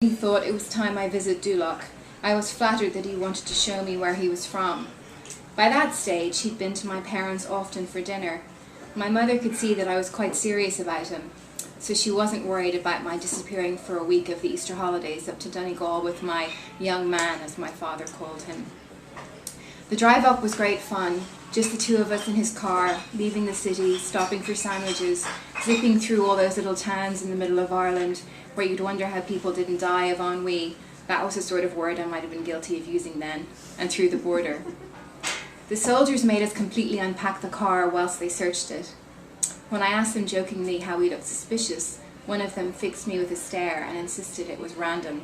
He thought it was time I visit Duloc. I was flattered that he wanted to show me where he was from. By that stage, he'd been to my parents often for dinner. My mother could see that I was quite serious about him, so she wasn't worried about my disappearing for a week of the Easter holidays up to Donegal with my young man, as my father called him. The drive up was great fun, just the two of us in his car, leaving the city, stopping for sandwiches, zipping through all those little towns in the middle of Ireland where you'd wonder how people didn't die of ennui. That was the sort of word I might have been guilty of using then, and through the border. The soldiers made us completely unpack the car whilst they searched it. When I asked them jokingly how we looked suspicious, one of them fixed me with a stare and insisted it was random.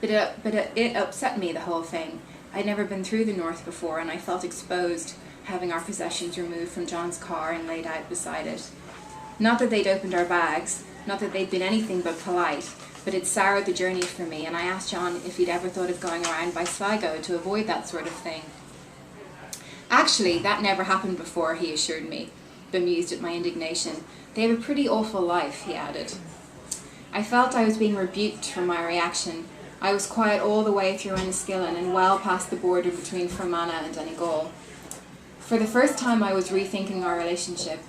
But it upset me, the whole thing. I'd never been through the north before, and I felt exposed, having our possessions removed from John's car and laid out beside it. Not that they'd opened our bags, not that they'd been anything but polite, but it soured the journey for me, and I asked John if he'd ever thought of going around by Sligo to avoid that sort of thing. Actually, that never happened before, he assured me, bemused at my indignation. They have a pretty awful life, he added. I felt I was being rebuked for my reaction. I was quiet all the way through Enniskillen and well past the border between Fermanagh and Donegal. For the first time I was rethinking our relationship.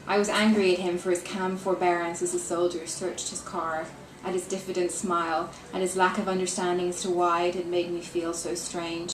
I was angry at him for his calm forbearance as the soldier searched his car, at his diffident smile, and his lack of understanding as to why it had made me feel so strange.